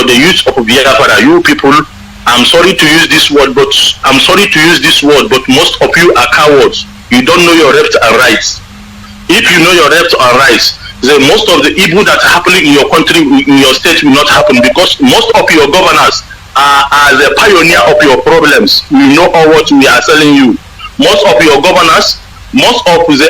for the youth of Biafra, you people, I'm sorry to use this word, but most of you are cowards. You don't know your left and rights. If you know your left and rights, then most of the evil that's happening in your country, in your state, will not happen, because most of your governors are the pioneer of your problems. We know all what we are telling you. Most of your governors, most of the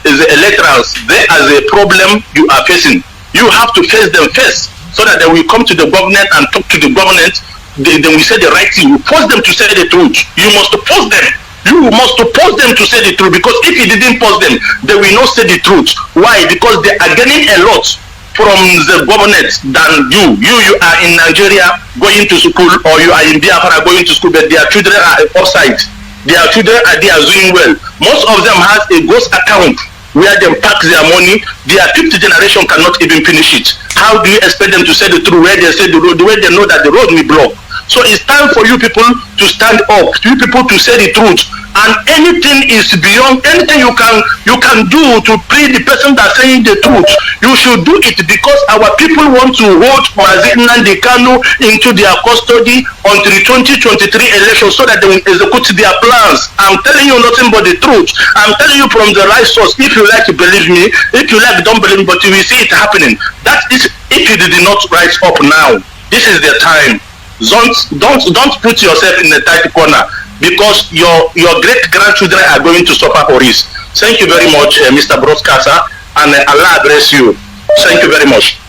electorals, they are the problem you are facing. You have to face them first, so that they will come to the government and talk to the government. Then we say the right thing. You force them to say the truth. You must force them. You must force them to say the truth, because if you didn't force them, they will not say the truth. Why? Because they are getting a lot from the government than you. You are in Nigeria going to school, or you are in Biafra going to school, but their children are outside. Their children are there doing well. Most of them has a ghost account where they pack their money. Their fifth generation cannot even finish it. How do you expect them to say the truth where they say the road, the way they know that the road will block? So it's time for you people to stand up, you people to say the truth. And anything is beyond, anything you can do to free the person that's saying the truth, you should do it, because our people want to hold Mazi Nnamdi Kanu into their custody until the 2023 election, so that they will execute their plans. I'm telling you nothing but the truth. I'm telling you from the right source. If you like, believe me. If you like, don't believe me, but you will see it happening. That is, if you did not rise up now, this is the time. Don't put yourself in a tight corner, because your great grandchildren are going to suffer for this. Thank you very much, Mr. Broadcaster, and Allah bless you. Thank you very much.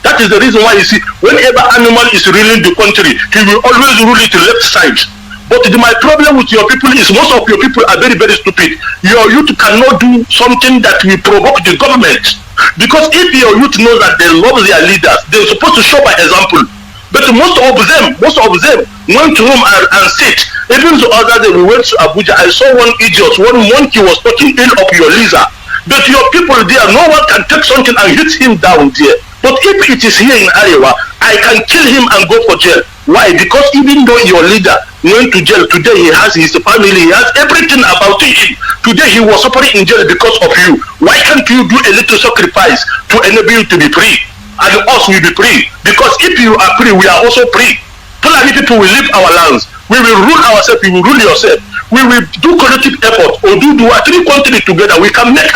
That is the reason why you see, whenever animal is ruling the country, he will always rule it to left side. But my problem with your people is most of your people are very, very stupid. Your youth cannot do something that will provoke the government. Because if your youth knows that they love their leaders, they're supposed to show by example. But most of them went to home and sit. Even the other day we went to Abuja, I saw one idiot, one monkey was talking ill of your leader. But your people there, no one can take something and hit him down there. But if it is here in Arewa, I can kill him and go for jail. Why? Because even though your leader went to jail, today he has his family, he has everything about him. Today he was suffering in jail because of you. Why can't you do a little sacrifice to enable you to be free? And us will be free. Because if you are free, we are also free. Fulani people will leave our lands. We will rule ourselves, we will rule yourself. We will do collective effort, or do three countries together. We can make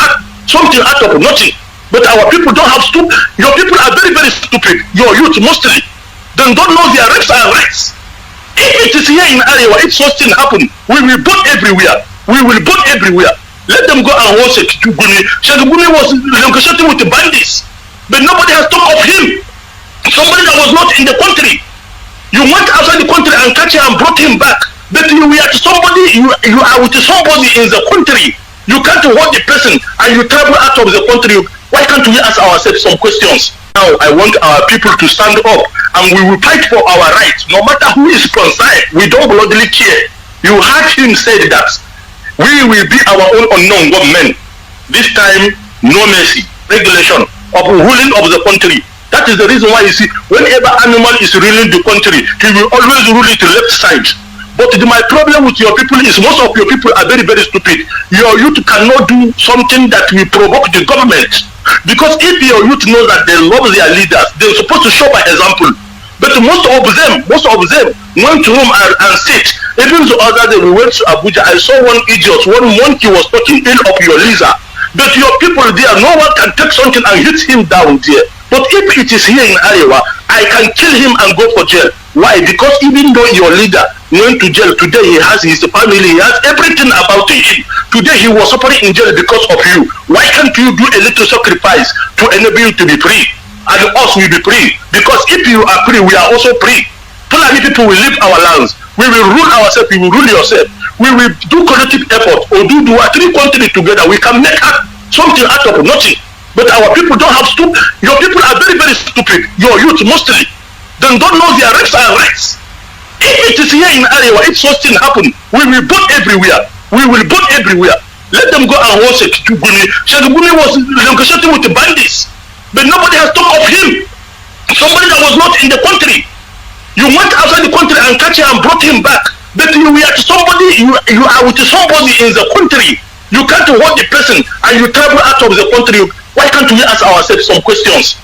something out of nothing. But our people don't have stupid. Your people are very, very stupid. Your youth mostly. They don't know their rights and rights. If it is here in Arewa, if something happen, we will vote everywhere. We will vote everywhere. Let them go and hold Sekiguni. Sekiguni was negotiating with the bandits. But nobody has talked of him. Somebody that was not in the country. You went outside the country and catch him and brought him back. But you are somebody, you are with somebody in the country. You can't hold the person and you travel out of the country. Why can't we ask ourselves some questions? Now I want our people to stand up and we will fight for our rights. No matter who is concerned, we don't bloodily care. You heard him say that we will be our own unknown government. This time, no mercy, regulation of ruling of the country. That is the reason why you see, whenever animal is ruling the country, he will always rule it to left side. But my problem with your people is most of your people are very, very stupid. Your youth cannot do something that will provoke the government. Because if your youth knows that they love their leaders, they're supposed to show by example. But most of them went to home and sit. Even the other day we went to Abuja, I saw one idiot, one monkey was talking ill of your leader. But your people there, no one can take something and hit him down there. But if it is here in Arewa, I can kill him and go for jail. Why? Because even though your leader went to jail, today he has his family, he has everything about him. Today he was suffering in jail because of you. Why can't you do a little sacrifice to enable you to be free? And us will be free. Because if you are free, we are also free. Fulani people will leave our lands. We will rule ourselves, we will rule yourself. We will do collective effort, or do three countries together. We can make something out of nothing. But our people don't have stupid. Your people are very, very stupid. Your youth mostly. They don't know their rights and rights. If it is here in Arewa, if something happen, we will vote everywhere. We will vote everywhere. Let them go and hold Sekiguni. Sekiguni was negotiating with the bandits. But nobody has talked of him. Somebody that was not in the country. You went outside the country and catch him and brought him back. But you are somebody, you are with somebody in the country. You can't hold the person and you travel out of the country. Why can't we ask ourselves some questions?